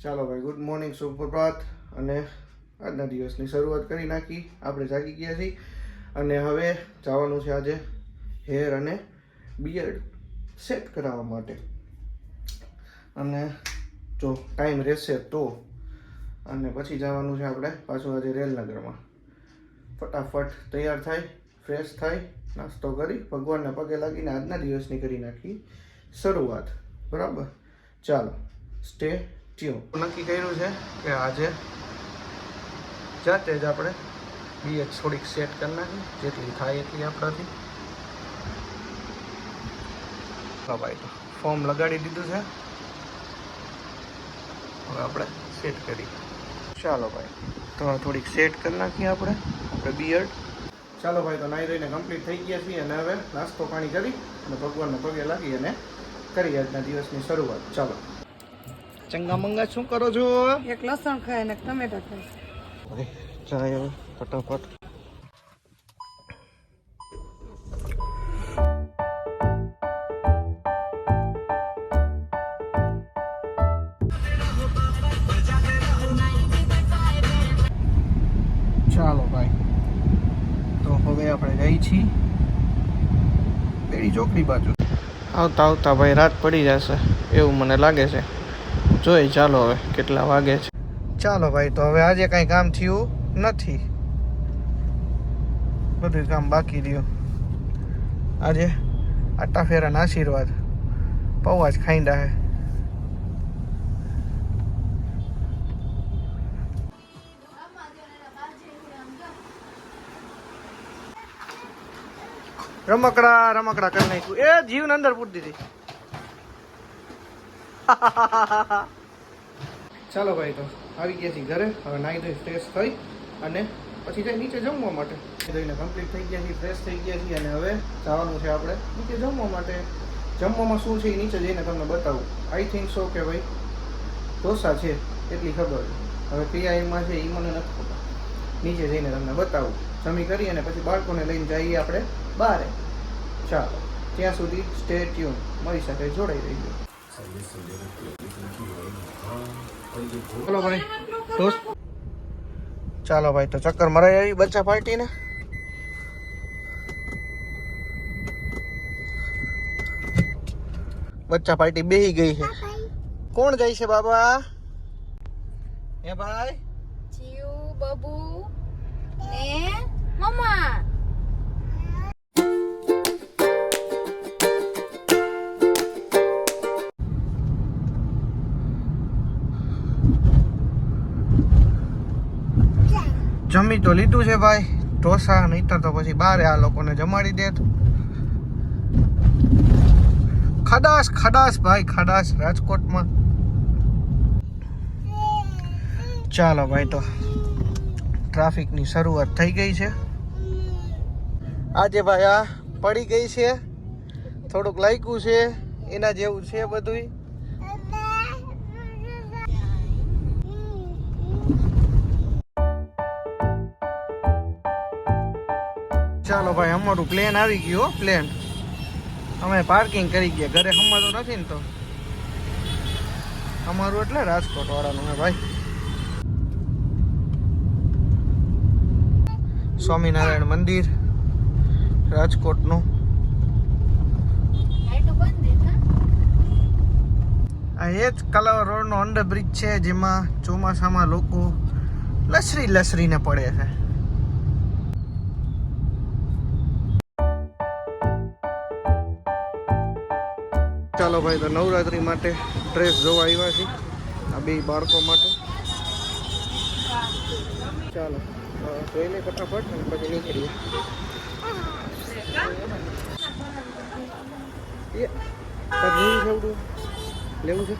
ચાલો ભાઈ, good morning, સુપ્રભાત. અને આજના દિવસની શરૂઆત કરી નાખી. આપણે જાગી ગયા છીએ અને હવે જવાનું છે આજે હેર અને બિયર્ડ સેટ કરાવવા માટે. અને જો ટાઈમ રહેશે તો અને પછી જવાનું છે આપણે પાછું આજે રેલનગરમાં. ફટાફટ તૈયાર થાય, ફ્રેશ થાય, નાસ્તો કરી ભગવાનના પગે લાગીને આજના દિવસની કરી નાખી શરૂઆત. બરાબર, ચાલો સ્ટે ટ્યુન. નક્કી કર્યું છે કે આજે જાતે જ આપણે બીએચ થોડીક સેટ કરી નાખી, જેટલી થાય એટલી આપણાથી. હા ભાઈ, તો ફોર્મ લગાડી દીધું છે, હવે આપણે સેટ કરી. ચાલો ભાઈ, તો થોડીક સેટ કરી નાખીએ આપણે બિયર્ડ. ચાલો ભાઈ, તો નાહી ધોઈને કમ્પ્લીટ થઈ ગયા છીએ અને હવે નાસ્તો પાણી કરી અને ભગવાનના પગે લાગી અને કરી આજના દિવસની શરૂઆત. ચાલો ચંગા મંગા, શું કરો છો? એક લસણ ખાય ને ટમેટા ખાય. ચાય હવે ફટાફટ. ચાલો ભાઈ, તો હવે આપણે જઈએ છીએ પેલી ચોકડી બાજુ. આવતા આવતા ભાઈ રાત પડી જશે એવું મને લાગે છે. જોઈ ચાલો હવે કેટલા વાગે છે. ચાલો ભાઈ, તો હવે આજે કાંઈ કામ થયું નથી, બધું કામ બાકી રહ્યું. આજે આટા ફેરાના આશીર્વાદ પૌવા જ ખાઈંડા હે. રમકડા રમકડા કરી નાખ્યું. એ જીવને અંદર પૂરી દીધી. ચાલો ભાઈ, તો આવી ગયા છીએ ઘરે. હવે નાહી ધોઈ ફ્રેશ થઈ અને પછી જાય નીચે જમવા માટે. ધોઈને કમ્પ્લીટ થઈ ગયા છીએ, ફ્રેશ થઈ ગયા છીએ અને હવે જવાનું છે આપણે નીચે જમવા માટે. જમવામાં શું છે એ નીચે જઈને તમને બતાવું. આઈ થિંક સો કે ભાઈ ઢોસા છે એટલી ખબર છે. હવે કયા એમાં છે એ મને નથી ખબર. નીચે જઈને તમને બતાવું. જમી કરી અને પછી બાળકોને લઈને જઈએ આપણે બહાર. ચાલો ત્યાં સુધી સ્ટે ટ્યુન, મારી સાથે જોડાઈ રહીજો. ચલો ભાઈ, ચાલો ભાઈ, તો ચક્કર મરાઈ આવી બચ્ચા પાર્ટીને. બચ્ચા પાર્ટી બેહી ગઈ છે. કોણ જાય છે બાબા? હે ભાઈ, જીવ, બબુ ને મમ્મા. જમી તો લીધું છે ભાઈ ઢોસા, નહીતર તો પછી બારે આ લોકોને જમાડી દે. ખડાસ ખડાસ ભાઈ, ખડાસ રાજકોટમાં. ચાલો ભાઈ, તો ટ્રાફિકની શરૂઆત થઈ ગઈ છે આજે ભાઈ. આ પડી ગઈ છે, થોડુંક લાગ્યું છે, એના જેવું છે બધું. ચાલો ભાઈ, અમારું પ્લેન આવી ગયું. પ્લેન અમે પાર્કિંગ કરી ગયા. ઘરે હમાતું નથી ને, તો અમારું એટલે રાજકોટ વાળાનું હે ભાઈ. સ્વામિનારાયણ મંદિર રાજકોટનું. આ એ જ કલાવર રોડનો અંડરબ્રિજ છે, જેમાં ચોમાસામાં લોકો લસરીને પડે છે. ચાલો ભાઈ, તો નવરાત્રી માટે ડ્રેસ જોવા આવ્યા છીએ આ બે બાળકો માટે. ચાલો જોઈ લે ફટાફટ અને પછી નીકળીએ. લેવું છે.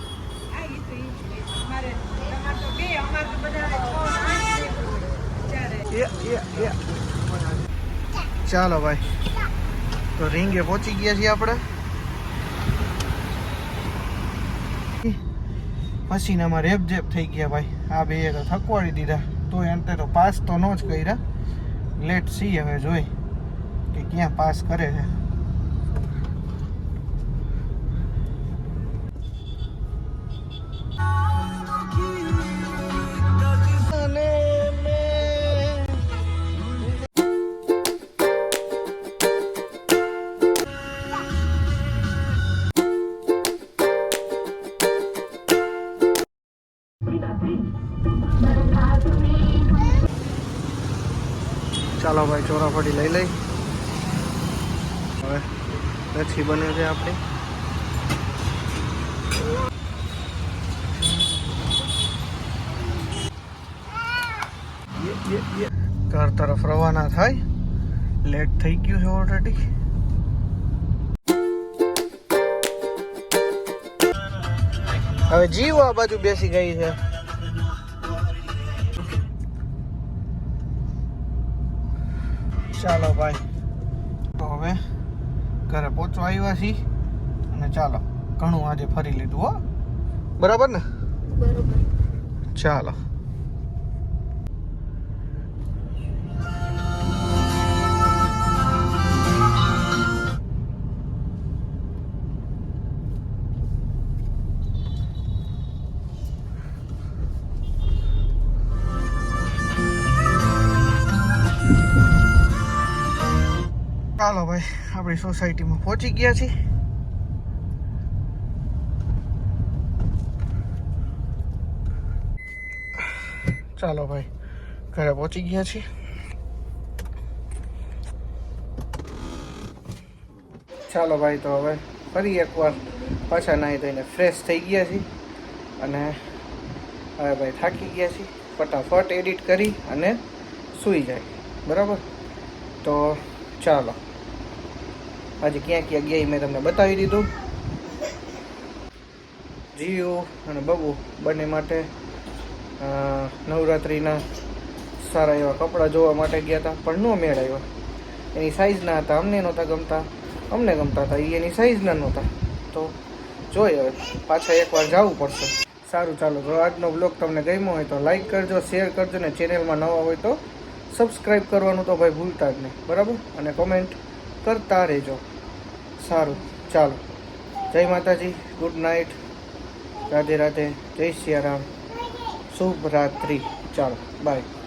ચાલો ભાઈ, તો રીંગે પહોંચી ગયા છીએ આપણે. પસીનામાં રેપઝેપ થઈ ગયા ભાઈ. આ બે તો થકવાડી દીધા, તો અંતે તો પાસ તો ન જ કર્યા. લેટ સી, હવે જોઈ કે ક્યાં પાસ કરે છે. ચાલો ભાઈ ચોરાફળી લઈ લઈ. હવે લચ્છી બને છે આપણી. ઘર તરફ રવાના થાય. લેટ થઈ ગયું છે ઓલરેડી. હવે જીવ આ બાજુ બેસી ગઈ છે. ચાલો ભાઈ તો હવે ઘરે પહોંચવા આવ્યા છીએ અને ચાલો ઘણું આજે ફરી લીધું હો. બરાબર ને? બરોબર. ચાલો. ચાલો ભાઈ આપણી સોસાયટીમાં પહોંચી ગયા છીએ. ચાલો ભાઈ ઘરે પહોંચી ગયા છીએ. ચાલો ભાઈ તો હવે ફરી એકવાર પાછા નાહી ધોઈને ફ્રેશ થઈ ગયા છીએ અને હવે ભાઈ થાકી ગયા છીએ. ફટાફટ એડિટ કરી અને સૂઈ જાય. બરાબર? તો ચાલો આજે ક્યાં ક્યાં ગયા મેં તમને બતાવી દીધું. જીઓ અને બબુ બંને માટે નવરાત્રિના સારા એવા કપડાં જોવા માટે ગયા હતા પણ ન મેળ આવ્યા. એની સાઇઝના હતા, અમને નહોતા ગમતા, અમને ગમતા હતા, એ એની સાઇઝના નહોતા. તો જોઈ હવે પાછા એકવાર જવું પડશે. સારું ચાલો, જો આજનો બ્લોગ તમને ગમ્યો હોય તો લાઈક કરજો, શેર કરજો ને ચેનલમાં નવા હોય તો સબસ્ક્રાઈબ કરવાનું તો ભાઈ ભૂલતા જ નહીં. બરાબર? અને કોમેન્ટ કરતા રહેજો. સારું ચાલો, જય માતાજી, ગુડ નાઇટ, રાધે રાધે, જય સિયારામ, શુભ રાત્રિ. ચાલો બાય.